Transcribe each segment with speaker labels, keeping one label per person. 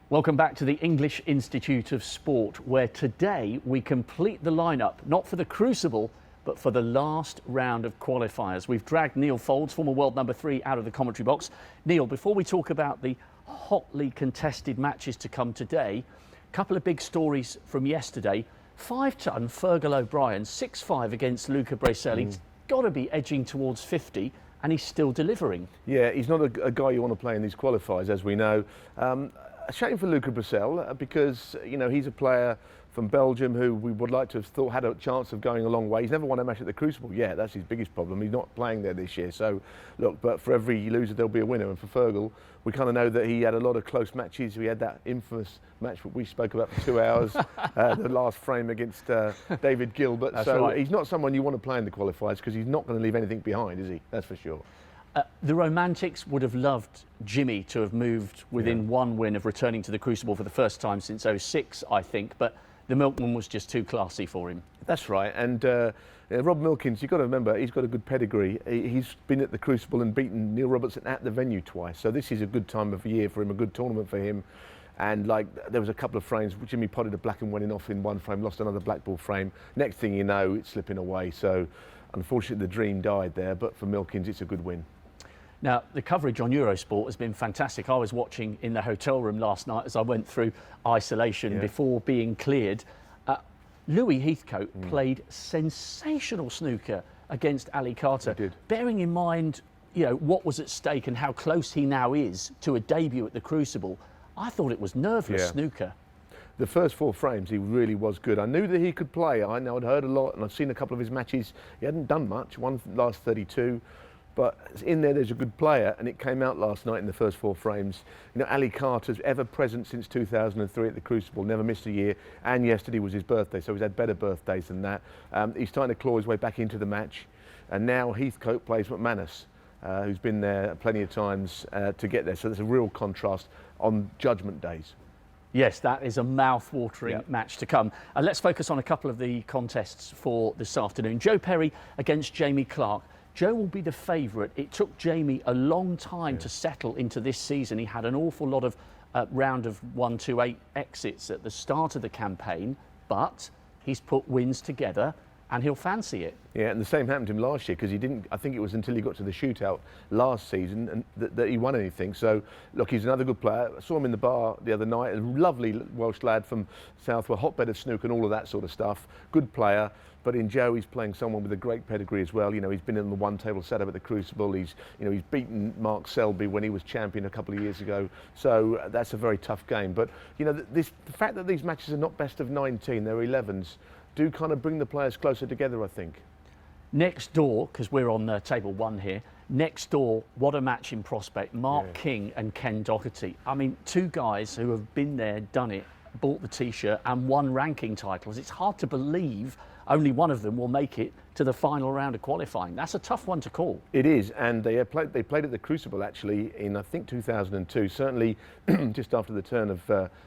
Speaker 1: Welcome back to the English Institute of Sport, where today we complete the lineup, not for the Crucible, but for the last round of qualifiers. We've dragged Neal Foulds, former world number 3, out of the commentary box. Neal, before we talk about the hotly contested matches to come today, a couple of big stories from yesterday. 5-ton Fergal O'Brien, 6-5 against Luca. He's got to be edging towards 50, and he's still delivering.
Speaker 2: Yeah, he's not a guy you want to play in these qualifiers, as we know. A shame for Luca because, you know, he's a player from Belgium who we would like to have thought had a chance of going a long way. He's never won a match at the Crucible yet. That's his biggest problem. He's not playing there this year. So, look, but for every loser, there'll be a winner. And for Fergal, we kind of know that he had a lot of close matches. We had that infamous match that we spoke about for 2 hours, the last frame against David Gilbert.
Speaker 1: That's
Speaker 2: so
Speaker 1: right.
Speaker 2: He's not someone you want to play in the qualifiers because he's not going to leave anything behind, is he? That's for sure.
Speaker 1: The Romantics would have loved Jimmy to have moved within one win of returning to the Crucible for the first time since '06, I think, but the Milkman was just too classy for him. That's
Speaker 2: right, and Rob Wilkins, you've got to remember, he's got a good pedigree. He's been at the Crucible and beaten Neil Robertson at the venue twice, so this is a good time of year for him, a good tournament for him. And like, there was a couple of frames, Jimmy potted a black and went in off in one frame, lost another black ball frame. Next thing you know, it's slipping away. So unfortunately, the dream died there, but for Milkins, it's a good win.
Speaker 1: Now, the coverage on Eurosport has been fantastic. I was watching in the hotel room last night as I went through isolation before being cleared. Louis Heathcote played sensational snooker against Ali Carter.
Speaker 2: He did.
Speaker 1: Bearing in mind, you know, what was at stake and how close he now is to a debut at the Crucible, I thought it was nerveless snooker.
Speaker 2: The first 4 frames, he really was good. I knew that he could play. I know I'd heard a lot, and I've seen a couple of his matches. He hadn't done much, one last 32. But in there's a good player, and it came out last night in the first 4 frames. You know, Ali Carter's ever present since 2003 at the Crucible, never missed a year, and yesterday was his birthday, so he's had better birthdays than that. He's starting to claw his way back into the match, and now Heathcote plays McManus, who's been there plenty of times to get there, so there's a real contrast on judgment days.
Speaker 1: Yes, that is a mouth-watering match to come. Let's focus on a couple of the contests for this afternoon. Joe Perry against Jamie Clark. Joe will be the favourite. It took Jamie a long time to settle into this season. He had an awful lot of round of 1, 2, 8 exits at the start of the campaign, but he's put wins together and he'll fancy it.
Speaker 2: Yeah, and the same happened to him last year because he didn't, I think it was until he got to the shootout last season and that he won anything. So, look, he's another good player. I saw him in the bar the other night, a lovely Welsh lad from Southwell, hotbed of snooker and all of that sort of stuff. Good player. But in Joe, he's playing someone with a great pedigree as well. You know, he's been in the one-table setup at the Crucible. He's beaten Mark Selby when he was champion a couple of years ago. So that's a very tough game. But, you know, the fact that these matches are not best of 19, they're 11s, do kind of bring the players closer together, I think.
Speaker 1: Next door, because we're on table 1 here, next door, what a match in prospect. Mark King and Ken Doherty. I mean, 2 guys who have been there, done it, bought the T-shirt and won ranking titles. It's hard to believe only one of them will make it to the final round of qualifying. That's a tough one to call.
Speaker 2: It is, and they played at the Crucible actually in, I think, 2002, certainly just after the turn of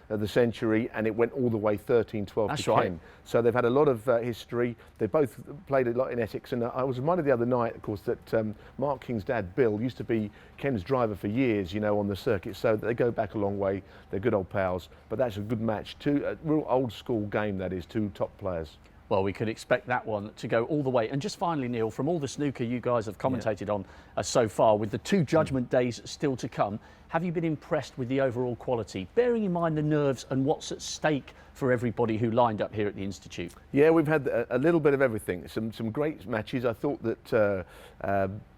Speaker 2: the century, and it went all the way 13-12 to Ken.
Speaker 1: Right.
Speaker 2: So they've had a lot of history. They both played a lot in Essex, and I was reminded the other night, of course, that Mark King's dad, Bill, used to be Ken's driver for years, you know, on the circuit, so they go back a long way. They're good old pals, but that's a good match. A real old school game, that is, 2 top players.
Speaker 1: Well, we could expect that one to go all the way. And just finally, Neal, from all the snooker you guys have commentated on so far, with the 2 judgment days still to come, have you been impressed with the overall quality, bearing in mind the nerves and what's at stake for everybody who lined up here at the Institute?
Speaker 2: Yeah, we've had a little bit of everything. Some great matches. I thought that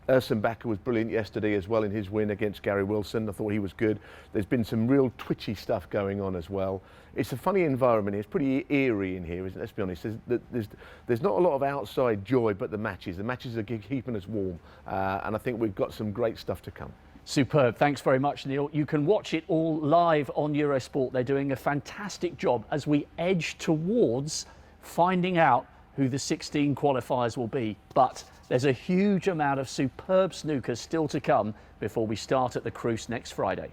Speaker 2: Ersan Bakker was brilliant yesterday as well in his win against Gary Wilson. I thought he was good. There's been some real twitchy stuff going on as well. It's a funny environment. It's pretty eerie in here, isn't it? Let's be honest. There's not a lot of outside joy, but the matches are keeping us warm. And I think we've got some great stuff to come.
Speaker 1: Superb. Thanks very much, Neal. You can watch it all live on Eurosport. They're doing a fantastic job as we edge towards finding out who the 16 qualifiers will be. But there's a huge amount of superb snooker still to come before we start at the Cruce next Friday.